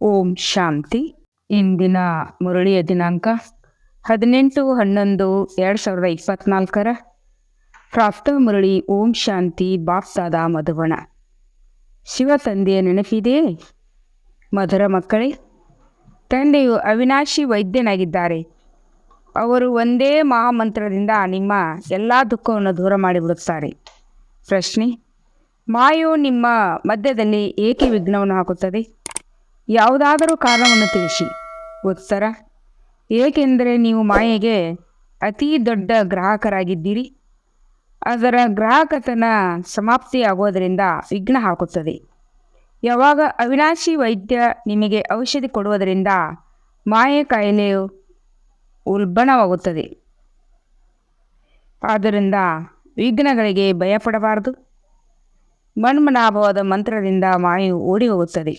ಓಂ ಶಾಂತಿ. ಇಂದಿನ ಮುರಳಿಯ ದಿನಾಂಕ 18/11/2024. ಪ್ರಾಪ್ತ ಮುರಳಿ ಓಂ ಶಾಂತಿ ಬಾಪ್ದಾದ ಮಧುಬನ. ಶಿವ ತಂದೆಯ ನೆನಪಿದೆಯೇ ಮಧುರ ಮಕ್ಕಳೇ? ತಂದೆಯು ಅವಿನಾಶಿ ವೈದ್ಯನಾಗಿದ್ದಾರೆ. ಅವರು ಒಂದೇ ಮಹಾಮಂತ್ರದಿಂದ ನಿಮ್ಮ ಎಲ್ಲ ದುಃಖವನ್ನು ದೂರ ಮಾಡಿಬಿಡುತ್ತಾರೆ. ಪ್ರಶ್ನೆ: ಮಾಯು ನಿಮ್ಮ ಮಧ್ಯದಲ್ಲಿ ಏಕೆ ವಿಘ್ನವನ್ನು ಹಾಕುತ್ತದೆ? ಯಾವುದಾದರೂ ಕಾರಣವನ್ನು ತಿಳಿಸಿ. ಉತ್ತರ: ಏಕೆಂದರೆ ನೀವು ಮಾಯೆಗೆ ಅತೀ ದೊಡ್ಡ ಗ್ರಾಹಕರಾಗಿದ್ದೀರಿ. ಅದರ ಗ್ರಾಹಕತನ ಸಮಾಪ್ತಿಯಾಗುವುದರಿಂದ ವಿಘ್ನ ಹಾಕುತ್ತದೆ. ಯಾವಾಗ ಅವಿನಾಶಿ ವೈದ್ಯ ನಿಮಗೆ ಔಷಧಿ ಕೊಡುವುದರಿಂದ ಮಾಯೆ ಕಾಯಿಲೆಯು ಉಲ್ಬಣವಾಗುತ್ತದೆ. ಆದ್ದರಿಂದ ವಿಘ್ನಗಳಿಗೆ ಭಯಪಡಬಾರದು. ಮನ್ಮನಾಭವಾದ ಮಂತ್ರದಿಂದ ಮಾಯು ಓಡಿ ಹೋಗುತ್ತದೆ.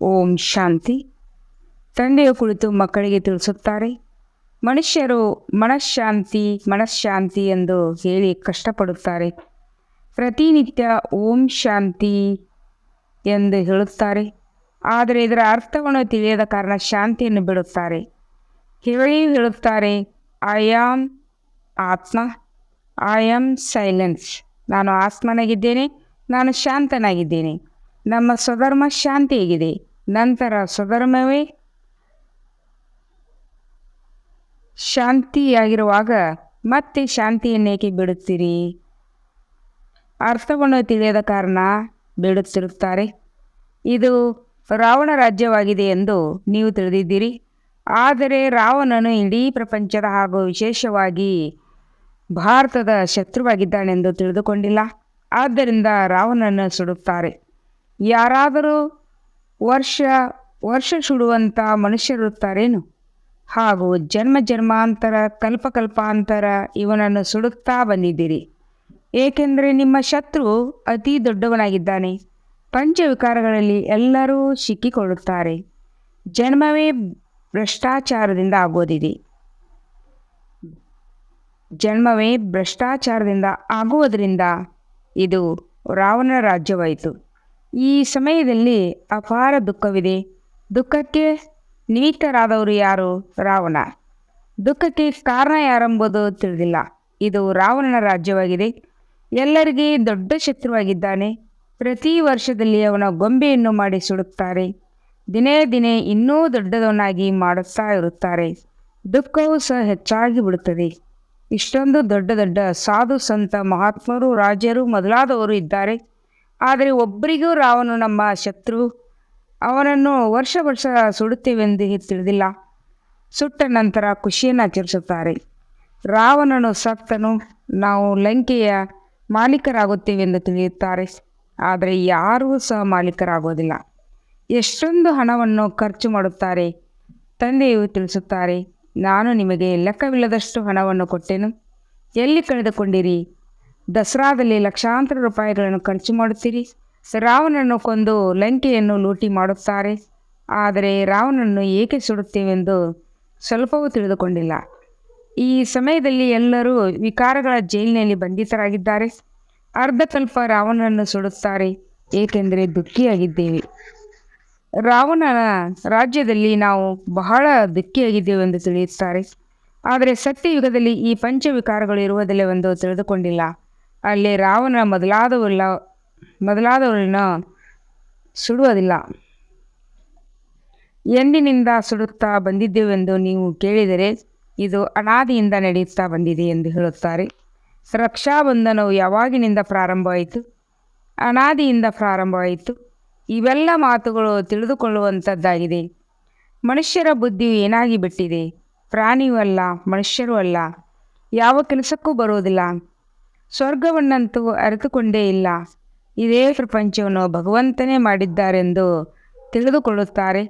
ಓಂ ಶಾಂತಿ. ತಂದೆಯು ಕುಳಿತು ಮಕ್ಕಳಿಗೆ ತಿಳಿಸುತ್ತಾರೆ, ಮನುಷ್ಯರು ಮನಃಶಾಂತಿ ಎಂದು ಹೇಳಿ ಕಷ್ಟಪಡುತ್ತಾರೆ. ಪ್ರತಿನಿತ್ಯ ಓಂ ಶಾಂತಿ ಎಂದು ಹೇಳುತ್ತಾರೆ. ಆದರೆ ಇದರ ಅರ್ಥವನ್ನು ತಿಳಿಯದ ಕಾರಣ ಶಾಂತಿಯನ್ನು ಬಿಡುತ್ತಾರೆ. ಹೇಳುತ್ತಾರೆ, ಐ ಆಮ್ ಆತ್ಮ, ಐ ಆಮ್ ಸೈಲೆನ್ಸ್. ನಾನು ಆತ್ಮನಾಗಿದ್ದೇನೆ, ನಾನು ಶಾಂತನಾಗಿದ್ದೇನೆ. ನಮ್ಮ ಸ್ವಧರ್ಮ ಶಾಂತಿಯಾಗಿದೆ. ನಂತರ ಸ್ವಧರ್ಮವೇ ಶಾಂತಿಯಾಗಿರುವಾಗ ಮತ್ತೆ ಶಾಂತಿಯನ್ನೇಕೆ ಬಿಡುತ್ತೀರಿ? ಅರ್ಥವನ್ನು ತಿಳಿಯದ ಕಾರಣ ಬಿಡುತ್ತಿರುತ್ತಾರೆ. ಇದು ರಾವಣ ರಾಜ್ಯವಾಗಿದೆ ಎಂದು ನೀವು ತಿಳಿದಿದ್ದೀರಿ. ಆದರೆ ರಾವಣನು ಇಡೀ ಪ್ರಪಂಚದ ಹಾಗೂ ವಿಶೇಷವಾಗಿ ಭಾರತದ ಶತ್ರುವಾಗಿದ್ದಾನೆಂದು ತಿಳಿದುಕೊಂಡಿಲ್ಲ. ಆದ್ದರಿಂದ ರಾವಣನನ್ನು ಸುಡುತ್ತಾರೆ. ಯಾರಾದರೂ ವರ್ಷ ಸುಡುವಂಥ ಮನುಷ್ಯರಿರುತ್ತಾರೇನು? ಹಾಗೂ ಜನ್ಮಾಂತರ ಕಲ್ಪಾಂತರ ಇವನನ್ನು ಸುಡುತ್ತಾ ಬಂದಿದ್ದೀರಿ. ಏಕೆಂದರೆ ನಿಮ್ಮ ಶತ್ರು ಅತಿ ದೊಡ್ಡವನಾಗಿದ್ದಾನೆ. ಪಂಚವಿಕಾರಗಳಲ್ಲಿ ಎಲ್ಲರೂ ಸಿಕ್ಕಿಕೊಳ್ಳುತ್ತಾರೆ. ಜನ್ಮವೇ ಭ್ರಷ್ಟಾಚಾರದಿಂದ ಆಗುವುದರಿಂದ ಇದು ರಾವಣ ರಾಜ್ಯವಾಯಿತು. ಈ ಸಮಯದಲ್ಲಿ ಅಪಾರ ದುಃಖವಿದೆ. ದುಃಖಕ್ಕೆ ನಿಮಿತ್ತರಾದವರು ಯಾರು? ರಾವಣ. ದುಃಖಕ್ಕೆ ಕಾರಣ ಯಾರೆಂಬುದು ತಿಳಿದಿಲ್ಲ. ಇದು ರಾವಣನ ರಾಜ್ಯವಾಗಿದೆ. ಎಲ್ಲರಿಗೆ ದೊಡ್ಡ ಶತ್ರುವಾಗಿದ್ದಾನೆ. ಪ್ರತಿ ವರ್ಷದಲ್ಲಿ ಅವನ ಗೊಂಬೆಯನ್ನು ಮಾಡಿ ಸುಡುತ್ತಾರೆ. ದಿನೇ ದಿನೇ ಇನ್ನೂ ದೊಡ್ಡದವನಾಗಿ ಮಾಡುತ್ತಾ ಇರುತ್ತಾರೆ. ದುಃಖವೂ ಸಹ ಹೆಚ್ಚಾಗಿ ಬಿಡುತ್ತದೆ. ಇಷ್ಟೊಂದು ದೊಡ್ಡ ಸಾಧು ಸಂತ ಮಹಾತ್ಮರು ರಾಜರು ಮೊದಲಾದವರು ಇದ್ದಾರೆ. ಆದರೆ ಒಬ್ಬರಿಗೂ ರಾವಣನು ನಮ್ಮ ಶತ್ರು, ಅವನನ್ನು ವರ್ಷ ಸುಡುತ್ತೇವೆಂದು ತಿಳಿದಿಲ್ಲ. ಸುಟ್ಟ ನಂತರ ಖುಷಿಯನ್ನು ಆಚರಿಸುತ್ತಾರೆ. ರಾವಣನು ಸತ್ತನು, ನಾವು ಲಂಕೆಯ ಮಾಲೀಕರಾಗುತ್ತೇವೆಂದು ತಿಳಿಯುತ್ತಾರೆ. ಆದರೆ ಯಾರೂ ಸಹ ಮಾಲೀಕರಾಗೋದಿಲ್ಲ. ಎಷ್ಟೊಂದು ಹಣವನ್ನು ಖರ್ಚು ಮಾಡುತ್ತಾರೆ. ತಂದೆಯು ತಿಳಿಸುತ್ತಾರೆ, ನಾನು ನಿಮಗೆ ಲೆಕ್ಕವಿಲ್ಲದಷ್ಟು ಹಣವನ್ನು ಕೊಟ್ಟೆನು, ಎಲ್ಲಿ ಕಳೆದುಕೊಂಡಿರಿ? ದಸರಾದಲ್ಲಿ ಲಕ್ಷಾಂತರ ರೂಪಾಯಿಗಳನ್ನು ಖರ್ಚು ಮಾಡುತ್ತೀರಿ. ರಾವಣನನ್ನು ಕೊಂದು ಲಂಕೆಯನ್ನು ಲೂಟಿ ಮಾಡುತ್ತಾರೆ. ಆದರೆ ರಾವಣನನ್ನು ಏಕೆ ಸುಡುತ್ತೇವೆಂದು ಸ್ವಲ್ಪವೂ ತಿಳಿದುಕೊಂಡಿಲ್ಲ. ಈ ಸಮಯದಲ್ಲಿ ಎಲ್ಲರೂ ವಿಕಾರಗಳ ಜೈಲಿನಲ್ಲಿ ಬಂಧಿತರಾಗಿದ್ದಾರೆ. ಅರ್ಧಕಲ್ಪ ರಾವಣನನ್ನು ಸುಡುತ್ತಾರೆ, ಏಕೆಂದರೆ ದುಃಖಿಯಾಗಿದ್ದೇವೆ. ರಾವಣನ ರಾಜ್ಯದಲ್ಲಿ ನಾವು ಬಹಳ ದುಃಖಿಯಾಗಿದ್ದೇವೆಂದು ತಿಳಿಯುತ್ತಾರೆ. ಆದರೆ ಸತ್ಯಯುಗದಲ್ಲಿ ಈ ಪಂಚವಿಕಾರಗಳು ಇರುವುದಿಲ್ಲವೆಂದು ತಿಳಿದುಕೊಂಡಿಲ್ಲ. ಅಲ್ಲಿ ರಾವಣ ಮೊದಲಾದವರನ್ನು ಸುಡುವುದಿಲ್ಲ. ಎಂದಿನಿಂದ ಸುಡುತ್ತಾ ಬಂದಿದ್ದೇವೆಂದು ನೀವು ಕೇಳಿದರೆ ಇದು ಅನಾದಿಯಿಂದ ನಡೆಯುತ್ತಾ ಬಂದಿದೆ ಎಂದು ಹೇಳುತ್ತಾರೆ. ರಕ್ಷಾಬಂಧನವು ಯಾವಾಗಿನಿಂದ ಪ್ರಾರಂಭವಾಯಿತು? ಅನಾದಿಯಿಂದ ಪ್ರಾರಂಭವಾಯಿತು. ಇವೆಲ್ಲ ಮಾತುಗಳು ತಿಳಿದುಕೊಳ್ಳುವಂಥದ್ದಾಗಿದೆ. ಮನುಷ್ಯರ ಬುದ್ಧಿಯು ಏನಾಗಿ ಬಿಟ್ಟಿದೆ? ಪ್ರಾಣಿಯೂ ಅಲ್ಲ, ಮನುಷ್ಯರೂ ಅಲ್ಲ, ಯಾವ ಕೆಲಸಕ್ಕೂ ಬರುವುದಿಲ್ಲ. ಸ್ವರ್ಗವನ್ನಂತೂ ಅರಿತುಕೊಂಡೇ ಇಲ್ಲ. ಇದೇ ಪ್ರಪಂಚವನ್ನು ಭಗವಂತನೇ ಮಾಡಿದ್ದಾರೆಂದು ತಿಳಿದುಕೊಳ್ಳುತ್ತಾರೆ.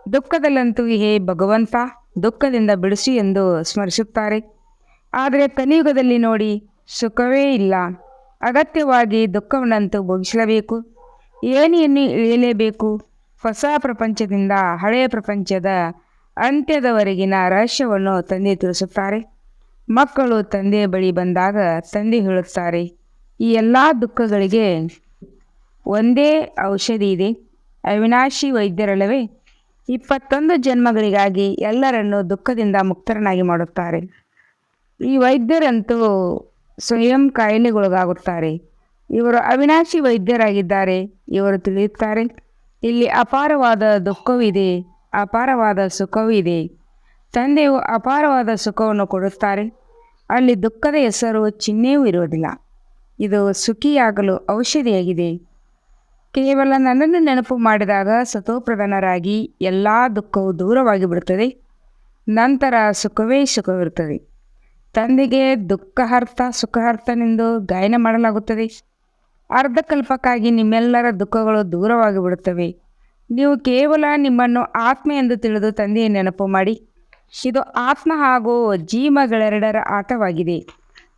ದುಃಖದಲ್ಲಂತೂ ಹೇ ಭಗವಂತ, ದುಃಖದಿಂದ ಬಿಡಿಸಿ ಎಂದು ಸ್ಮರಿಸುತ್ತಾರೆ. ಆದರೆ ಕಲಿಯುಗದಲ್ಲಿ ನೋಡಿ, ಸುಖವೇ ಇಲ್ಲ. ಅಗತ್ಯವಾಗಿ ದುಃಖವನ್ನಂತೂ ಭೋಗಿಸಲೇಬೇಕು, ಏಣಿಯನ್ನು ಇಳಿಯಲೇಬೇಕು. ಹೊಸ ಪ್ರಪಂಚದಿಂದ ಹಳೆಯ ಪ್ರಪಂಚದ ಅಂತ್ಯದವರೆಗಿನ ರಹಸ್ಯವನ್ನು ತಂದೆ ತಿಳಿಸುತ್ತಾರೆ. ಮಕ್ಕಳು ತಂದೆಯ ಬಳಿ ಬಂದಾಗ ತಂದೆ ಹೇಳುತ್ತಾರೆ, ಈ ಎಲ್ಲ ದುಃಖಗಳಿಗೆ ಒಂದೇ ಔಷಧಿ ಇದೆ, ಅವಿನಾಶಿ ವೈದ್ಯರಲ್ಲವೇ? 21 ಜನ್ಮಗಳಿಗಾಗಿ ಎಲ್ಲರನ್ನೂ ದುಃಖದಿಂದ ಮುಕ್ತರನ್ನಾಗಿ ಮಾಡುತ್ತಾರೆ. ಈ ವೈದ್ಯರಂತೂ ಸ್ವಯಂ ಕಾಯಿಲೆಗೊಳಗಾಗುತ್ತಾರೆ. ಇವರು ಅವಿನಾಶಿ ವೈದ್ಯರಾಗಿದ್ದಾರೆ. ಇವರು ತಿಳಿಯುತ್ತಾರೆ, ಇಲ್ಲಿ ಅಪಾರವಾದ ದುಃಖವೂ ಇದೆ, ಅಪಾರವಾದ ಸುಖವೂ ಇದೆ. ತಂದೆಯು ಅಪಾರವಾದ ಸುಖವನ್ನು ಕೊಡುತ್ತಾರೆ. ಅಲ್ಲಿ ದುಃಖದ ಹೆಸರು ಚಿಹ್ನೆಯೂ ಇರುವುದಿಲ್ಲ. ಇದು ಸುಖಿಯಾಗಲು ಔಷಧಿಯಾಗಿದೆ. ಕೇವಲ ನನ್ನನ್ನು ನೆನಪು ಮಾಡಿದಾಗ ಸತೋಪ್ರಧಾನರಾಗಿ ಎಲ್ಲ ದುಃಖವು ದೂರವಾಗಿ ಬಿಡುತ್ತದೆ. ನಂತರ ಸುಖವೇ ಸುಖವಿರುತ್ತದೆ. ತಂದೆಗೆ ದುಃಖಹರ್ತ ಸುಖಹರ್ತನೆಂದು ಗಾಯನ ಮಾಡಲಾಗುತ್ತದೆ. ಅರ್ಧಕಲ್ಪಕ್ಕಾಗಿ ನಿಮ್ಮೆಲ್ಲರ ದುಃಖಗಳು ದೂರವಾಗಿ ಬಿಡುತ್ತವೆ. ನೀವು ಕೇವಲ ನಿಮ್ಮನ್ನು ಆತ್ಮ ಎಂದು ತಿಳಿದು ತಂದೆಯ ನೆನಪು ಮಾಡಿ. ಇದು ಆತ್ಮ ಹಾಗೂ ಜೀವಗಳೆರಡರ ಆಟವಾಗಿದೆ.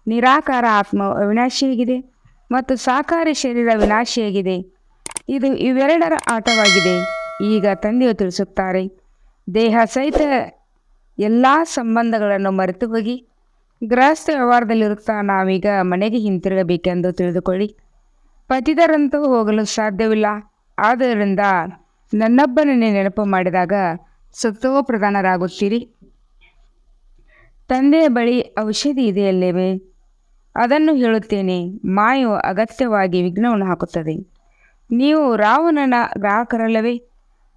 ನಿರಾಕಾರ ಆತ್ಮ ಅವಿನಾಶಿಯಾಗಿದೆ ಮತ್ತು ಸಾಕಾರ ಶರೀರ ವಿನಾಶಿಯಾಗಿದೆ. ಇದು ಇವೆರಡರ ಆಟವಾಗಿದೆ. ಈಗ ತಂದೆಯು ತಿಳಿಸುತ್ತಾರೆ, ದೇಹ ಸಹಿತ ಎಲ್ಲ ಸಂಬಂಧಗಳನ್ನು ಮರೆತು ಹೋಗಿ ಗೃಹಸ್ಥ ವ್ಯವಹಾರದಲ್ಲಿರುತ್ತಾ ನಾವೀಗ ಮನೆಗೆ ಹಿಂತಿರುಗಬೇಕೆಂದು ತಿಳಿದುಕೊಳ್ಳಿ. ಪತಿತರಂತೂ ಹೋಗಲು ಸಾಧ್ಯವಿಲ್ಲ. ಆದ್ದರಿಂದ ನನ್ನೊಬ್ಬನನ್ನೇ ನೆನಪು ಮಾಡಿದಾಗ ಸತ್ವಪ್ರಧಾನರಾಗುತ್ತೀರಿ. ತಂದೆಯ ಬಳಿ ಔಷಧಿ ಇದೆಯಲ್ಲವೇ? ಅದನ್ನು ಹೇಳುತ್ತೇನೆ. ಮಾಯವು ಅಗತ್ಯವಾಗಿ ವಿಘ್ನವನ್ನು ಹಾಕುತ್ತದೆ. ನೀವು ರಾವಣನ ಗ್ರಾಹಕರಲ್ಲವೇ?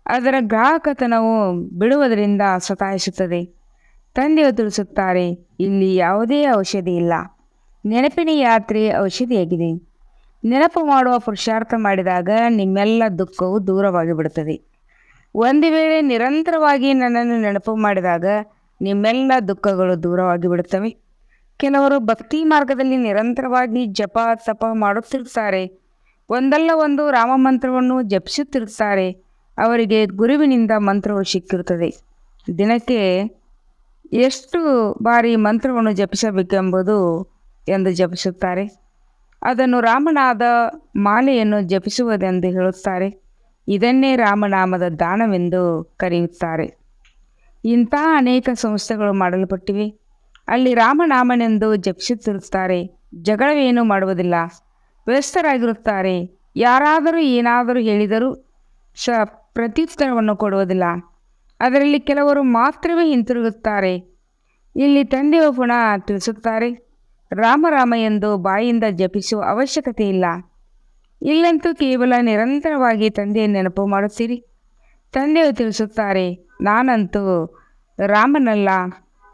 ಅದರ ಗ್ರಾಹಕತನವು ಬಿಡುವುದರಿಂದ ಸತಾಯಿಸುತ್ತದೆ. ತಂದೆಯು ತಿಳಿಸುತ್ತಾರೆ, ಇಲ್ಲಿ ಯಾವುದೇ ಔಷಧಿ ಇಲ್ಲ. ನೆನಪಿನ ಯಾತ್ರೆ ಔಷಧಿಯಾಗಿದೆ. ನೆನಪು ಮಾಡುವ ಪುರುಷಾರ್ಥ ಮಾಡಿದಾಗ ನಿಮ್ಮೆಲ್ಲ ದುಃಖವು ದೂರವಾಗಿ ಬಿಡುತ್ತದೆ. ಒಂದು ವೇಳೆ ನಿರಂತರವಾಗಿ ನನ್ನನ್ನು ನೆನಪು ಮಾಡಿದಾಗ ನಿಮ್ಮೆಲ್ಲ ದುಃಖಗಳು ದೂರವಾಗಿ ಬಿಡುತ್ತವೆ. ಕೆಲವರು ಭಕ್ತಿ ಮಾರ್ಗದಲ್ಲಿ ನಿರಂತರವಾಗಿ ಜಪ ತಪ ಮಾಡುತ್ತಿರುತ್ತಾರೆ. ಒಂದಲ್ಲ ಒಂದು ರಾಮಮಂತ್ರವನ್ನು ಜಪಿಸುತ್ತಿರುತ್ತಾರೆ. ಅವರಿಗೆ ಗುರುವಿನಿಂದ ಮಂತ್ರವು ಸಿಕ್ಕಿರುತ್ತದೆ. ದಿನಕ್ಕೆ ಎಷ್ಟು ಬಾರಿ ಮಂತ್ರವನ್ನು ಜಪಿಸಬೇಕೆಂಬುದು ಎಂದು ಜಪಿಸುತ್ತಾರೆ. ಅದನ್ನು ರಾಮನಾದ ಮಾಲೆಯನ್ನು ಜಪಿಸುವುದೆಂದು ಹೇಳುತ್ತಾರೆ. ಇದನ್ನೇ ರಾಮನಾಮದ ದಾನವೆಂದು ಕರೆಯುತ್ತಾರೆ. ಇಂಥ ಅನೇಕ ಸಂಸ್ಥೆಗಳು ಮಾಡಲ್ಪಟ್ಟಿವೆ. ಅಲ್ಲಿ ರಾಮನಾಮನೆಂದು ಜಪಿಸುತ್ತಿರುತ್ತಾರೆ. ಜಗಳವೇನೂ ಮಾಡುವುದಿಲ್ಲ. ವ್ಯಸ್ತರಾಗಿರುತ್ತಾರೆ. ಯಾರಾದರೂ ಏನಾದರೂ ಹೇಳಿದರೂ ಪ್ರತ್ಯುತ್ತರವನ್ನು ಕೊಡುವುದಿಲ್ಲ. ಅದರಲ್ಲಿ ಕೆಲವರು ಮಾತ್ರವೇ ಹಿಂತಿರುಗುತ್ತಾರೆ. ಇಲ್ಲಿ ತಂದೆಯು ಪುನಃ ತಿಳಿಸುತ್ತಾರೆ, ರಾಮ ಎಂದು ಬಾಯಿಂದ ಜಪಿಸುವ ಅವಶ್ಯಕತೆ ಇಲ್ಲ. ಇಲ್ಲಂತೂ ಕೇವಲ ನಿರಂತರವಾಗಿ ತಂದೆಯ ನೆನಪು ಮಾಡುತ್ತೀರಿ. ತಂದೆಯು ತಿಳಿಸುತ್ತಾರೆ, ನಾನಂತೂ ರಾಮನಲ್ಲ,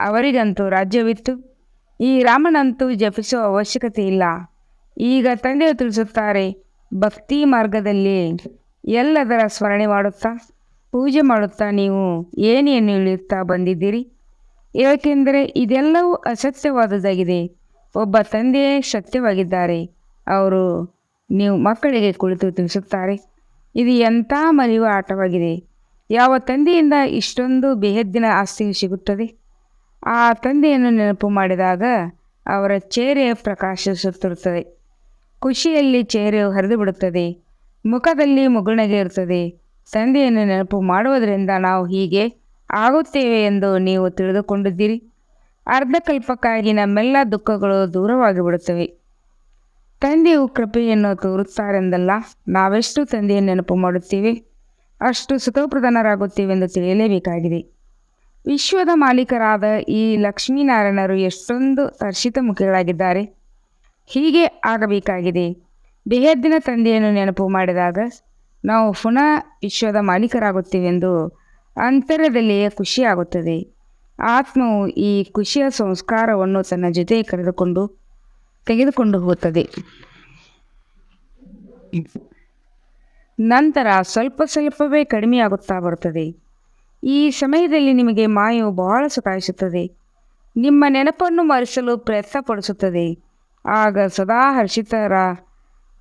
ಅವರಿಗಂತೂ ರಾಜ್ಯವಿತ್ತು. ಈ ರಾಮನಂತೂ ಜಪಿಸುವ ಅವಶ್ಯಕತೆ ಇಲ್ಲ. ಈಗ ತಂದೆಯು ತಿಳಿಸುತ್ತಾರೆ, ಭಕ್ತಿ ಮಾರ್ಗದಲ್ಲಿ ಎಲ್ಲದರ ಸ್ಮರಣೆ ಮಾಡುತ್ತಾ ಪೂಜೆ ಮಾಡುತ್ತಾ ನೀವು ಏನೇನು ಇಳಿಯುತ್ತಾ ಬಂದಿದ್ದೀರಿ. ಏಕೆಂದರೆ ಇದೆಲ್ಲವೂ ಅಸತ್ಯವಾದುದಾಗಿದೆ. ಒಬ್ಬ ತಂದೆಯೇ ಸತ್ಯವಾಗಿದ್ದಾರೆ. ಅವರು ನೀವು ಮಕ್ಕಳಿಗೆ ಕುಳಿತು ತಿಳಿಸುತ್ತಾರೆ, ಇದು ಎಂಥ ಮರೆಯುವ ಆಟವಾಗಿದೆ. ಯಾವ ತಂದೆಯಿಂದ ಇಷ್ಟೊಂದು ಬೇಹದ್ದಿನ ಆಸ್ತಿಯು ಸಿಗುತ್ತದೆ? ಆ ತಂದೆಯನ್ನು ನೆನಪು ಮಾಡಿದಾಗ ಅವರ ಚೇಹರೆ ಪ್ರಕಾಶಿಸುತ್ತಿರುತ್ತದೆ. ಖುಷಿಯಲ್ಲಿ ಚೇಹರೆಯು ಹರಿದು ಬಿಡುತ್ತದೆ. ಮುಖದಲ್ಲಿ ಮುಗುಳ್ನಗೆ ಇರುತ್ತದೆ. ತಂದೆಯನ್ನು ನೆನಪು ಮಾಡುವುದರಿಂದ ನಾವು ಹೀಗೆ ಆಗುತ್ತೇವೆ ಎಂದು ನೀವು ತಿಳಿದುಕೊಂಡಿದ್ದೀರಿ. ಅರ್ಧಕಲ್ಪಕ್ಕಾಗಿ ನಮ್ಮೆಲ್ಲ ದುಃಖಗಳು ದೂರವಾಗಿ ಬಿಡುತ್ತವೆ. ತಂದೆಯು ಕೃಪೆಯನ್ನು ತೋರುತ್ತಾರೆಂದಲ್ಲ, ನಾವೆಷ್ಟು ತಂದೆಯ ನೆನಪು ಮಾಡುತ್ತೇವೆ ಅಷ್ಟು ಸುಖಪ್ರಧಾನರಾಗುತ್ತೇವೆಂದು ತಿಳಿಯಲೇಬೇಕಾಗಿದೆ. ವಿಶ್ವದ ಮಾಲೀಕರಾದ ಈ ಲಕ್ಷ್ಮೀನಾರಾಯಣರು ಎಷ್ಟೊಂದು ಹರ್ಷಿತ ಮುಖಿಗಳಾಗಿದ್ದಾರೆ. ಹೀಗೆ ಆಗಬೇಕಾಗಿದೆ. ಬೇಹದ್ದಿನ ತಂದೆಯನ್ನು ನೆನಪು ಮಾಡಿದಾಗ ನಾವು ಪುನಃ ವಿಶ್ವದ ಮಾಲೀಕರಾಗುತ್ತೇವೆಂದು ಅಂತರ್ಯದಲ್ಲಿಯೇ ಖುಷಿಯಾಗುತ್ತದೆ. ಆತ್ಮವು ಈ ಖುಷಿಯ ಸಂಸ್ಕಾರವನ್ನು ತನ್ನ ಜೊತೆ ತೆಗೆದುಕೊಂಡು ಹೋಗುತ್ತದೆ. ನಂತರ ಸ್ವಲ್ಪ ಸ್ವಲ್ಪವೇ ಕಡಿಮೆಯಾಗುತ್ತಾ ಬರುತ್ತದೆ. ಈ ಸಮಯದಲ್ಲಿ ನಿಮಗೆ ಮಾಯವು ಬಹಳ ಸತಾಯಿಸುತ್ತದೆ. ನಿಮ್ಮ ನೆನಪನ್ನು ಮರೆಸಲು ಪ್ರಯತ್ನಪಡಿಸುತ್ತದೆ. ಆಗ ಸದಾ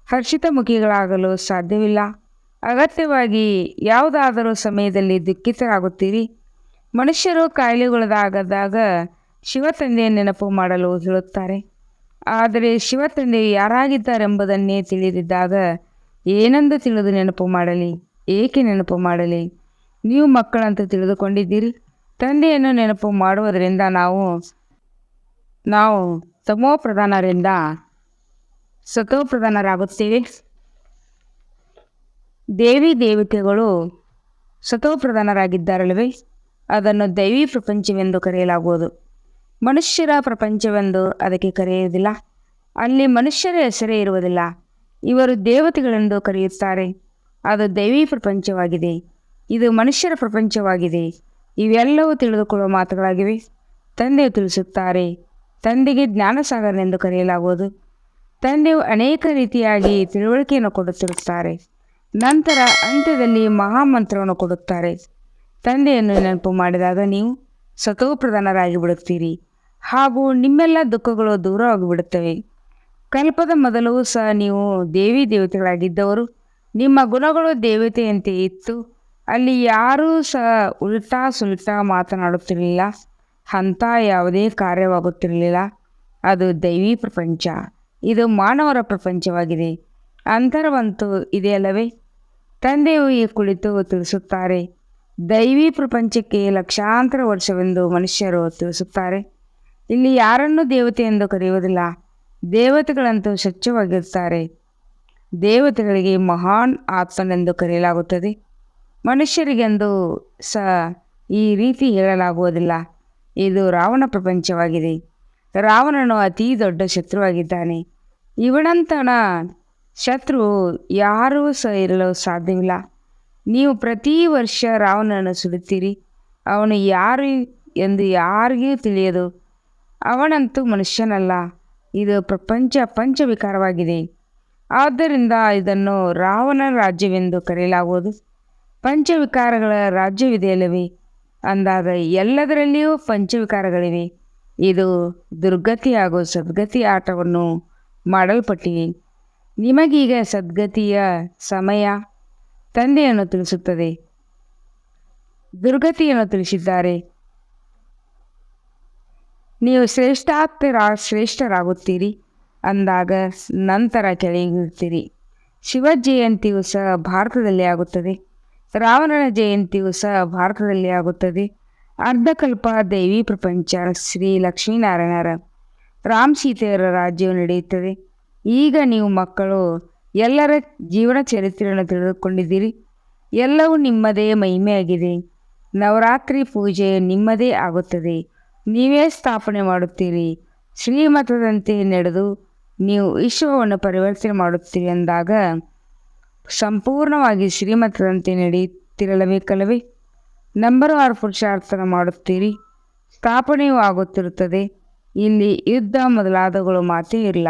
ಹರ್ಷಿತ ಮುಖಿಗಳಾಗಲು ಸಾಧ್ಯವಿಲ್ಲ. ಅಗತ್ಯವಾಗಿ ಯಾವುದಾದರೂ ಸಮಯದಲ್ಲಿ ದುಃಖಿತರಾಗುತ್ತೀರಿ. ಮನುಷ್ಯರು ಕಾಯಿಲೆಗೊಳಗಾದಾಗ ಶಿವತಂದೆಯ ನೆನಪು ಮಾಡಲು ಹೇಳುತ್ತಾರೆ. ಆದರೆ ಶಿವತಂದೆಯು ಯಾರಾಗಿದ್ದಾರೆಂಬುದನ್ನೇ ತಿಳಿದಿದ್ದಾಗ ಏನೆಂದು ತಿಳಿದು ನೆನಪು ಮಾಡಲಿ? ಏಕೆ ನೆನಪು ಮಾಡಲಿ? ನೀವು ಮಕ್ಕಳಂತ ತಿಳಿದುಕೊಂಡಿದ್ದೀರಿ. ತಂದೆಯನ್ನು ನೆನಪು ಮಾಡುವುದರಿಂದ ನಾವು ತಮೋಪ್ರಧಾನರಿಂದ ಸತೋಪ್ರಧಾನರಾಗುತ್ತೇವೆ. ದೇವಿ ದೇವತೆಗಳು ಸತೋಪ್ರಧಾನರಾಗಿದ್ದಾರಲ್ಲವೇ, ಅದನ್ನು ದೈವಿ ಪ್ರಪಂಚವೆಂದು ಕರೆಯಲಾಗುವುದು. ಮನುಷ್ಯರ ಪ್ರಪಂಚವೆಂದು ಅದಕ್ಕೆ ಕರೆಯುವುದಿಲ್ಲ. ಅಲ್ಲಿ ಮನುಷ್ಯರ ಹೆಸರೇ ಇರುವುದಿಲ್ಲ. ಇವರು ದೇವತೆಗಳೆಂದು ಕರೆಯುತ್ತಾರೆ. ಅದು ದೈವಿ ಪ್ರಪಂಚವಾಗಿದೆ. ಇದು ಮನುಷ್ಯರ ಪ್ರಪಂಚವಾಗಿದೆ. ಇವೆಲ್ಲವೂ ತಿಳಿದುಕೊಳ್ಳುವ ಮಾತುಗಳಾಗಿವೆ. ತಂದೆಯು ತಿಳಿಸುತ್ತಾರೆ. ತಂದೆಗೆ ಜ್ಞಾನಸಾಗರನೆಂದು ಕರೆಯಲಾಗುವುದು. ತಂದೆಯು ಅನೇಕ ರೀತಿಯಾಗಿ ತಿಳುವಳಿಕೆಯನ್ನು ಕೊಡುತ್ತಿರುತ್ತಾರೆ. ನಂತರ ಅಂತ್ಯದಲ್ಲಿ ಮಹಾಮಂತ್ರವನ್ನು ಕೊಡುತ್ತಾರೆ. ತಂದೆಯನ್ನು ನೆನಪು ಮಾಡಿದಾಗ ನೀವು ಸತೋಪ್ರಧಾನರಾಗಿ ಬಿಡುತ್ತೀರಿ ಹಾಗೂ ನಿಮ್ಮೆಲ್ಲ ದುಃಖಗಳು ದೂರವಾಗಿಬಿಡುತ್ತವೆ. ಕಲ್ಪದ ಮೊದಲು ಸಹ ನೀವು ದೇವಿ ದೇವತೆಗಳಾಗಿದ್ದವರು. ನಿಮ್ಮ ಗುಣಗಳು ದೇವತೆಯಂತೆ ಇತ್ತು. ಅಲ್ಲಿ ಯಾರೂ ಸಹ ಉಲ್ಟಾ ಸುಲ್ಟಾ ಮಾತನಾಡುತ್ತಿರಲಿಲ್ಲ. ಅಂಥ ಯಾವುದೇ ಕಾರ್ಯವಾಗುತ್ತಿರಲಿಲ್ಲ. ಅದು ದೈವಿ ಪ್ರಪಂಚ. ಇದು ಮಾನವರ ಪ್ರಪಂಚವಾಗಿದೆ. ಅಂತರವಂತೂ ಇದೆಯಲ್ಲವೇ. ತಂದೆಯು ಈ ಕುಳಿತು ತಿಳಿಸುತ್ತಾರೆ. ದೈವಿ ಪ್ರಪಂಚಕ್ಕೆ ಲಕ್ಷಾಂತರ ವರ್ಷವೆಂದು ಮನುಷ್ಯರು ತಿಳಿಸುತ್ತಾರೆ. ಇಲ್ಲಿ ಯಾರನ್ನೂ ದೇವತೆ ಎಂದು ಕರೆಯುವುದಿಲ್ಲ. ದೇವತೆಗಳಂತೂ ಸ್ವಚ್ಛವಾಗಿರುತ್ತಾರೆ. ದೇವತೆಗಳಿಗೆ ಮಹಾನ್ ಆತ್ಮನೆಂದು ಕರೆಯಲಾಗುತ್ತದೆ. ಮನುಷ್ಯರಿಗೆಂದು ಸಹ ಈ ರೀತಿ ಹೇಳಲಾಗುವುದಿಲ್ಲ. ಇದು ರಾವಣ ಪ್ರಪಂಚವಾಗಿದೆ. ರಾವಣನು ಅತೀ ದೊಡ್ಡ ಶತ್ರುವಾಗಿದ್ದಾನೆ. ಇವನಂತನ ಶತ್ರು ಯಾರೂ ಸಹ ಇರಲು ಸಾಧ್ಯವಿಲ್ಲ. ನೀವು ಪ್ರತಿ ವರ್ಷ ರಾವಣನನ್ನು ಸುಡುತ್ತೀರಿ. ಅವನು ಯಾರು ಎಂದು ಯಾರಿಗೂ ತಿಳಿಯದು. ಅವನಂತೂ ಮನುಷ್ಯನಲ್ಲ. ಇದು ಪ್ರಪಂಚ ಪಂಚವಿಕಾರವಾಗಿದೆ. ಆದ್ದರಿಂದ ಇದನ್ನು ರಾವಣನ ರಾಜ್ಯವೆಂದು ಕರೆಯಲಾಗುವುದು. ಪಂಚವಿಕಾರಗಳ ರಾಜ್ಯವಿದೆಯಲ್ಲವೇ ಅಂದಾಗ ಎಲ್ಲದರಲ್ಲಿಯೂ ಪಂಚವಿಕಾರಗಳಿವೆ. ಇದು ದುರ್ಗತಿ ಹಾಗೂ ಸದ್ಗತಿ ಆಟವನ್ನು ಮಾಡಲ್ಪಟ್ಟಿವೆ. ನಿಮಗೀಗ ಸದ್ಗತಿಯ ಸಮಯ ತಂದೆಯನ್ನು ತಿಳಿಸುತ್ತದೆ. ದುರ್ಗತಿಯನ್ನು ತಿಳಿಸಿದ್ದಾರೆ. ನೀವು ಶ್ರೇಷ್ಠರಾಗುತ್ತೀರಿ ಅಂದಾಗ ನಂತರ ಕೆಳಗಿರುತ್ತೀರಿ. ಶಿವ ಜಯಂತಿಯು ಸಹ ಭಾರತದಲ್ಲಿ ಆಗುತ್ತದೆ. ರಾವಣನ ಜಯಂತಿಯು ಸಹ ಭಾರತದಲ್ಲಿ ಆಗುತ್ತದೆ. ಅರ್ಧಕಲ್ಪ ದೈವಿ ಪ್ರಪಂಚ ಶ್ರೀ ಲಕ್ಷ್ಮೀನಾರಾಯಣರ ರಾಮ್ ಸೀತೆಯರ ರಾಜ್ಯವು ನಡೆಯುತ್ತದೆ. ಈಗ ನೀವು ಮಕ್ಕಳು ಎಲ್ಲರ ಜೀವನ ಚರಿತ್ರೆಯನ್ನು ತಿಳಿದುಕೊಂಡಿದ್ದೀರಿ. ಎಲ್ಲವೂ ನಿಮ್ಮದೇ ಮಹಿಮೆಯಾಗಿದೆ. ನವರಾತ್ರಿ ಪೂಜೆ ನಿಮ್ಮದೇ ಆಗುತ್ತದೆ. ನೀವೇ ಸ್ಥಾಪನೆ ಮಾಡುತ್ತೀರಿ. ಶ್ರೀಮತದಂತೆ ನಡೆದು ನೀವು ವಿಶ್ವವನ್ನು ಪರಿವರ್ತನೆ ಮಾಡುತ್ತೀರಿ ಎಂದಾಗ ಸಂಪೂರ್ಣವಾಗಿ ಶ್ರೀಮತದಂತೆ ನಡೆಯುತ್ತಿರಲೇಬೇಕಲ್ಲವೇ. ನಂಬರ್ವಾರು ಪುರುಷಾರ್ಥನ ಮಾಡುತ್ತೀರಿ. ಸ್ಥಾಪನೆಯೂ ಆಗುತ್ತಿರುತ್ತದೆ. ಇಲ್ಲಿ ಯುದ್ಧ ಮೊದಲಾದವುಗಳು ಮಾತೇ ಇಲ್ಲ.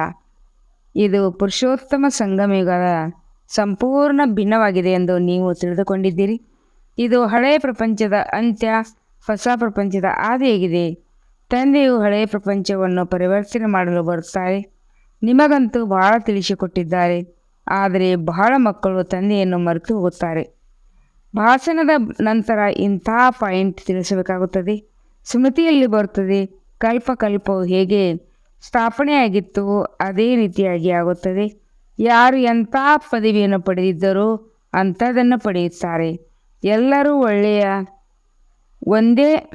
ಇದು ಪುರುಷೋತ್ತಮ ಸಂಗಮಯುಗದ ಸಂಪೂರ್ಣ ಭಿನ್ನವಾಗಿದೆ ಎಂದು ನೀವು ತಿಳಿದುಕೊಂಡಿದ್ದೀರಿ. ಇದು ಹಳೆಯ ಪ್ರಪಂಚದ ಅಂತ್ಯ, ಹೊಸ ಪ್ರಪಂಚದ ಆದಿಯಾಗಿದೆ. ತಂದೆಯು ಹಳೆಯ ಪ್ರಪಂಚವನ್ನು ಪರಿವರ್ತನೆ ಮಾಡಲು ಬರುತ್ತಾರೆ. ನಿಮಗಂತೂ ಬಹಳ ತಿಳಿಸಿಕೊಟ್ಟಿದ್ದಾರೆ. ಆದರೆ ಬಹಳ ಮಕ್ಕಳು ತಂದೆಯನ್ನು ಮರೆತು ಹೋಗುತ್ತಾರೆ. ಭಾಷಣದ ನಂತರ ಇಂಥ ಪಾಯಿಂಟ್ ತಿಳಿಸಬೇಕಾಗುತ್ತದೆ. ಸ್ಮೃತಿಯಲ್ಲಿ ಬರುತ್ತದೆ. ಕಲ್ಪವು ಹೇಗೆ ಸ್ಥಾಪನೆಯಾಗಿತ್ತು ಅದೇ ರೀತಿಯಾಗಿ ಆಗುತ್ತದೆ. ಯಾರು ಎಂಥ ಪದವಿಯನ್ನು ಪಡೆದಿದ್ದರೋ ಅಂಥದನ್ನು ಪಡೆಯುತ್ತಾರೆ. ಎಲ್ಲರೂ ಒಂದೇ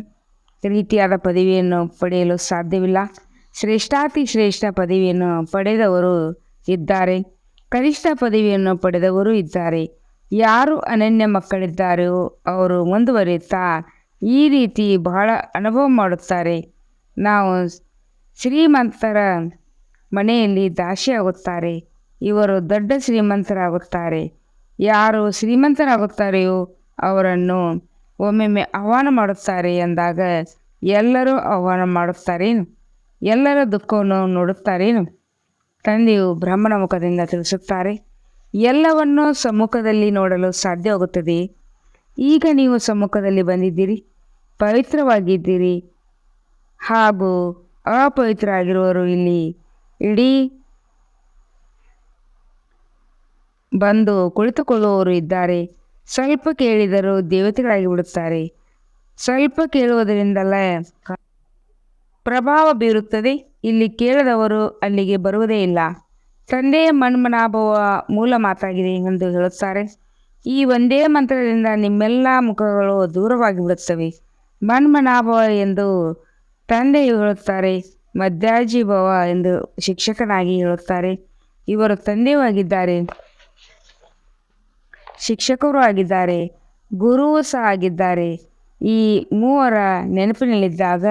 ರೀತಿಯಾದ ಪದವಿಯನ್ನು ಪಡೆಯಲು ಸಾಧ್ಯವಿಲ್ಲ. ಶ್ರೇಷ್ಠಾತಿ ಶ್ರೇಷ್ಠ ಪದವಿಯನ್ನು ಪಡೆದವರು ಇದ್ದಾರೆ. ಕನಿಷ್ಠ ಪದವಿಯನ್ನು ಪಡೆದವರು ಇದ್ದಾರೆ. ಯಾರು ಅನನ್ಯ ಮಕ್ಕಳಿದ್ದಾರೋ ಅವರು ಮುಂದುವರಿಯುತ್ತಾ ಈ ರೀತಿ ಬಹಳ ಅನುಭವ ಮಾಡುತ್ತಾರೆ. ನಾವು ಶ್ರೀಮಂತರ ಮನೆಯಲ್ಲಿ ದಾಸಿಯಾಗುತ್ತಾರೆ. ಇವರು ದೊಡ್ಡ ಶ್ರೀಮಂತರಾಗುತ್ತಾರೆ. ಯಾರು ಶ್ರೀಮಂತರಾಗುತ್ತಾರೆಯೋ ಅವರನ್ನು ಒಮ್ಮೊಮ್ಮೆ ಆಹ್ವಾನ ಮಾಡುತ್ತಾರೆ ಎಂದಾಗ ಎಲ್ಲರೂ ಆಹ್ವಾನ ಮಾಡುತ್ತಾರೇನು? ಎಲ್ಲರ ದುಃಖವನ್ನು ನೋಡುತ್ತಾರೇನು? ತಂದೆಯು ಬ್ರಹ್ಮನ ಮುಖದಿಂದ ತಿಳಿಸುತ್ತಾರೆ. ಎಲ್ಲವನ್ನೂ ಸಮ್ಮುಖದಲ್ಲಿ ನೋಡಲು ಸಾಧ್ಯವಾಗುತ್ತದೆ. ಈಗ ನೀವು ಸಮ್ಮುಖದಲ್ಲಿ ಬಂದಿದ್ದೀರಿ, ಪವಿತ್ರವಾಗಿದ್ದೀರಿ ಹಾಗೂ ಅಪವಿತ್ರ ಆಗಿರುವವರು ಇಲ್ಲಿ ಇಡೀ ಬಂದು ಕುಳಿತುಕೊಳ್ಳುವವರು ಇದ್ದಾರೆ. ಸ್ವಲ್ಪ ಕೇಳಿದರೂ ದೇವತೆಗಳಾಗಿ ಬಿಡುತ್ತಾರೆ. ಸ್ವಲ್ಪ ಕೇಳುವುದರಿಂದಲೇ ಪ್ರಭಾವ ಬೀರುತ್ತದೆ. ಇಲ್ಲಿ ಕೇಳದವರು ಅಲ್ಲಿಗೆ ಬರುವುದೇ ಇಲ್ಲ. ತಂದೆಯ ಮನ್ಮನಾಭವ ಮೂಲ ಮಾತಾಗಿದೆ ಎಂದು ಹೇಳುತ್ತಾರೆ. ಈ ಒಂದೇ ಮಂತ್ರದಿಂದ ನಿಮ್ಮೆಲ್ಲ ಮುಖಗಳು ದೂರವಾಗಿ ಬಿಡುತ್ತವೆ. ಮನ್ಮನಾಭವ ಎಂದು ತಂದೆಯು ಹೇಳುತ್ತಾರೆ. ಮಧ್ಯಾಜೀಭವ ಎಂದು ಶಿಕ್ಷಕನಾಗಿ ಹೇಳುತ್ತಾರೆ. ಇವರು ತಂದೆಯೂ ಆಗಿದ್ದಾರೆ. ಶಿಕ್ಷಕರು ಆಗಿದ್ದಾರೆ, ಗುರುವು ಸಹ ಆಗಿದ್ದಾರೆ. ಈ ಮೂವರ ನೆನಪಿನಲ್ಲಿದ್ದಾಗ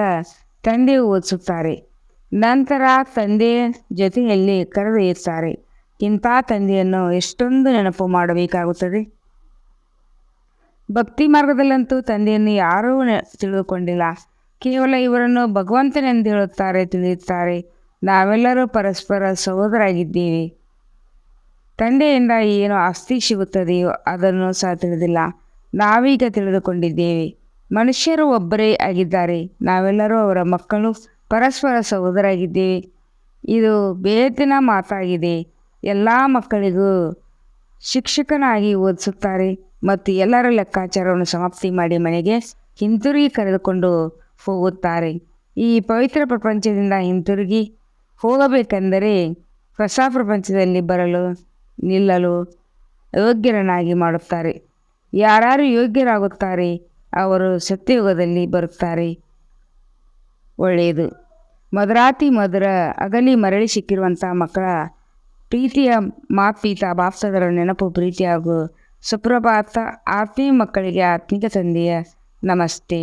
ತಂದೆ ಓದಿಸುತ್ತಾರೆ. ನಂತರ ತಂದೆಯ ಜೊತೆಯಲ್ಲಿ ಕರೆದೊಯ್ಯುತ್ತಾರೆ. ಇಂಥ ತಂದೆಯನ್ನು ಎಷ್ಟೊಂದು ನೆನಪು ಮಾಡಬೇಕಾಗುತ್ತದೆ. ಭಕ್ತಿ ಮಾರ್ಗದಲ್ಲಂತೂ ತಂದೆಯನ್ನು ಯಾರೂ ತಿಳಿದುಕೊಂಡಿಲ್ಲ. ಕೇವಲ ಇವರನ್ನು ಭಗವಂತನೆಂದು ಹೇಳುತ್ತಾರೆ, ತಿಳಿಯುತ್ತಾರೆ. ನಾವೆಲ್ಲರೂ ಪರಸ್ಪರ ಸಹೋದರಾಗಿದ್ದೇವೆ. ತಂದೆಯಿಂದ ಏನು ಆಸ್ತಿ ಸಿಗುತ್ತದೆಯೋ ಅದನ್ನು ಸಹ ತಿಳಿದಿಲ್ಲ. ನಾವೀಗ ತಿಳಿದುಕೊಂಡಿದ್ದೇವೆ. ಮನುಷ್ಯರು ಒಬ್ಬರೇ ಆಗಿದ್ದಾರೆ. ನಾವೆಲ್ಲರೂ ಅವರ ಮಕ್ಕಳು, ಪರಸ್ಪರ ಸಹೋದರಾಗಿದ್ದೇವೆ. ಇದು ಬೇದಿನ ಮಾತಾಗಿದೆ. ಎಲ್ಲ ಮಕ್ಕಳಿಗೂ ಶಿಕ್ಷಕನಾಗಿ ಓದಿಸುತ್ತಾರೆ ಮತ್ತು ಎಲ್ಲರ ಲೆಕ್ಕಾಚಾರವನ್ನು ಸಮಾಪ್ತಿ ಮಾಡಿ ಮನೆಗೆ ಹಿಂತಿರುಗಿ ಕರೆದುಕೊಂಡು ಹೋಗುತ್ತಾರೆ. ಈ ಪವಿತ್ರ ಪ್ರಪಂಚದಿಂದ ಹಿಂತಿರುಗಿ ಹೋಗಬೇಕೆಂದರೆ ಹೊಸ ಪ್ರಪಂಚದಲ್ಲಿ ಬರಲು ನಿಲ್ಲಲು ಯೋಗ್ಯರನ್ನಾಗಿ ಮಾಡುತ್ತಾರೆ. ಯಾರು ಯೋಗ್ಯರಾಗುತ್ತಾರೆ ಅವರು ಸತ್ಯಯುಗದಲ್ಲಿ ಬರುತ್ತಾರೆ. ಒಳ್ಳೆಯದು. ಮಧುರಾತಿ ಮಧುರ ಅಗಲಿ ಮರಳಿ ಸಿಕ್ಕಿರುವಂಥ ಮಕ್ಕಳ ಪ್ರೀತಿಯ ಮಾತ್ಪೀತ ಬಾಪ್ಸದರ ನೆನಪು, ಪ್ರೀತಿ ಹಾಗೂ ಸುಪ್ರಭಾತ. ಆತ್ಮೀಯ ಮಕ್ಕಳಿಗೆ ಆತ್ಮಿಕ ತಂದೆಯ ನಮಸ್ತೆ.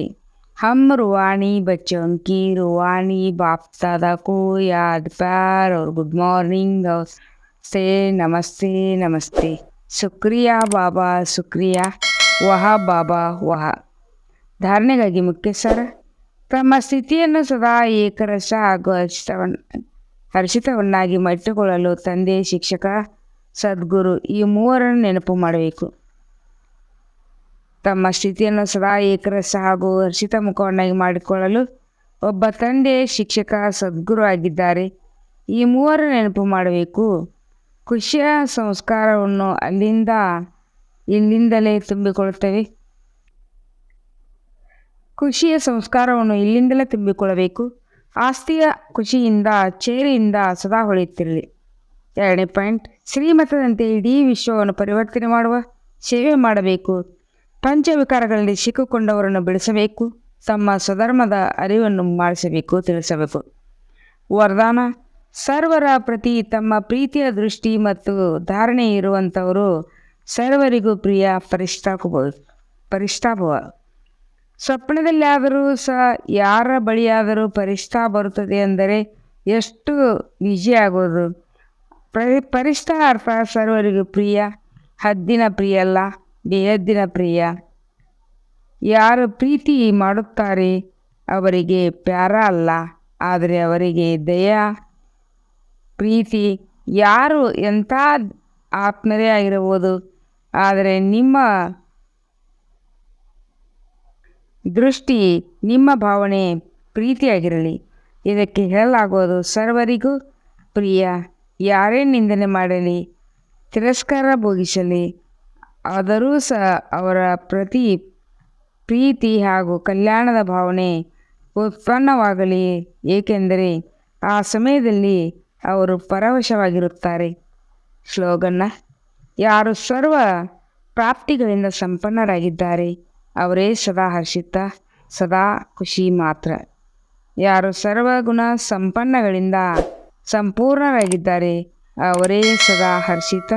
हम रूहानी बच्चों की रूहानी बाप दादा को याद प्यार और गुड मॉर्निंग से नमस्ते नमस्ते. शुक्रिया बाबा शुक्रिया, ವಹ ಬಾಬಾ ವಹ. ಧಾರಣೆಗಾಗಿ ಮುಖ್ಯ ಸಾರ. ತಮ್ಮ ಸ್ಥಿತಿಯನ್ನು ಸದಾ ಏಕರಸ ಹಾಗೂ ಹರ್ಷಿತವನ್ನಾಗಿ ಮಾಡಿಕೊಳ್ಳಲು ತಂದೆ, ಶಿಕ್ಷಕ, ಸದ್ಗುರು ಈ ಮೂವರನ್ನು ನೆನಪು ಮಾಡಬೇಕು. ತಮ್ಮ ಸ್ಥಿತಿಯನ್ನು ಸದಾ ಏಕರಸ ಹಾಗೂ ಹರ್ಷಿತ ಮುಖವನ್ನಾಗಿ ಮಾಡಿಕೊಳ್ಳಲು ಒಬ್ಬ ತಂದೆ, ಶಿಕ್ಷಕ, ಸದ್ಗುರು ಆಗಿದ್ದಾರೆ. ಈ ಮೂವರು ನೆನಪು ಮಾಡಬೇಕು. ಖುಷಿಯ ಸಂಸ್ಕಾರವನ್ನು ಇಲ್ಲಿಂದಲೇ ತುಂಬಿಕೊಳ್ಳುತ್ತೇವೆ. ಖುಷಿಯ ಸಂಸ್ಕಾರವನ್ನು ಇಲ್ಲಿಂದಲೇ ತುಂಬಿಕೊಳ್ಳಬೇಕು. ಆಸ್ತಿಯ ಖುಷಿಯಿಂದ, ಚೇರಿಯಿಂದ ಸದಾ ಹೊಳೆಯುತ್ತಿರಲಿ. 2ನೇ ಪಾಯಿಂಟ್, ಶ್ರೀಮತದಂತೆ ಇಡೀ ವಿಶ್ವವನ್ನು ಪರಿವರ್ತನೆ ಮಾಡುವ ಸೇವೆ ಮಾಡಬೇಕು. ಪಂಚವಿಕಾರಗಳಲ್ಲಿ ಸಿಕ್ಕಿಕೊಂಡವರನ್ನು ಬಿಡಿಸಬೇಕು. ತಮ್ಮ ಸ್ವಧರ್ಮದ ಅರಿವನ್ನು ಮಾಡಿಸಬೇಕು, ತಿಳಿಸಬೇಕು. ವರದಾನ: ಸರ್ವರ ಪ್ರತಿ ತಮ್ಮ ಪ್ರೀತಿಯ ದೃಷ್ಟಿ ಮತ್ತು ಧಾರಣೆ ಇರುವಂಥವರು ಸರ್ವರಿಗೂ ಪ್ರಿಯ ಪರಿಷ್ಠಾಭವ. ಸ್ವಪ್ನದಲ್ಲಾದರೂ ಸಹ ಯಾರ ಬಳಿಯಾದರೂ ಪರಿಷ್ಠ ಬರುತ್ತದೆ ಅಂದರೆ ಎಷ್ಟು ನಿಜವಾಗುವುದು. ಪರಿಷ್ಠ ಅರ್ಥ ಸರ್ವರಿಗೂ ಪ್ರಿಯ, ಹದ್ದಿನ ಪ್ರಿಯ ಅಲ್ಲ, ಬೇಹದ್ದಿನ ಪ್ರಿಯ. ಯಾರು ಪ್ರೀತಿ ಮಾಡುತ್ತಾರೆ ಅವರಿಗೆ ಪ್ಯಾರ ಅಲ್ಲ, ಆದರೆ ಅವರಿಗೆ ದಯಾ ಪ್ರೀತಿ. ಯಾರು ಎಂಥ ಆತ್ಮರೇ ಆಗಿರಬಹುದು, ಆದರೆ ನಿಮ್ಮ ದೃಷ್ಟಿ, ನಿಮ್ಮ ಭಾವನೆ ಪ್ರೀತಿಯಾಗಿರಲಿ. ಇದಕ್ಕೆ ಹೇಳಲಾಗುವುದು ಸರ್ವರಿಗೂ ಪ್ರಿಯ. ಯಾರೇ ನಿಂದನೆ ಮಾಡಲಿ, ತಿರಸ್ಕಾರ ಭೋಗಿಸಲಿ, ಆದರೂ ಸಹ ಅವರ ಪ್ರತಿ ಪ್ರೀತಿ ಹಾಗೂ ಕಲ್ಯಾಣದ ಭಾವನೆ ಉತ್ಪನ್ನವಾಗಲಿ, ಏಕೆಂದರೆ ಆ ಸಮಯದಲ್ಲಿ ಅವರು ಪರವಶವಾಗಿರುತ್ತಾರೆ. ಶ್ಲೋಗನ್ನ: ಯಾರು ಸರ್ವ ಪ್ರಾಪ್ತಿಗಳಿಂದ ಸಂಪನ್ನರಾಗಿದ್ದಾರೆ ಅವರೇ ಸದಾ ಹರ್ಷಿತ, ಸದಾ ಖುಷಿ ಮಾತ್ರ. ಯಾರು ಸರ್ವಗುಣ ಸಂಪನ್ನಗಳಿಂದ ಸಂಪೂರ್ಣರಾಗಿದ್ದಾರೆ ಅವರೇ ಸದಾ ಹರ್ಷಿತ,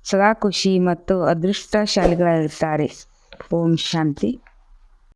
ಸದಾ ಖುಷಿ ಮತ್ತು ಅದೃಷ್ಟಶಾಲಿಗಳಾಗಿರುತ್ತಾರೆ. ಓಂ ಶಾಂತಿ.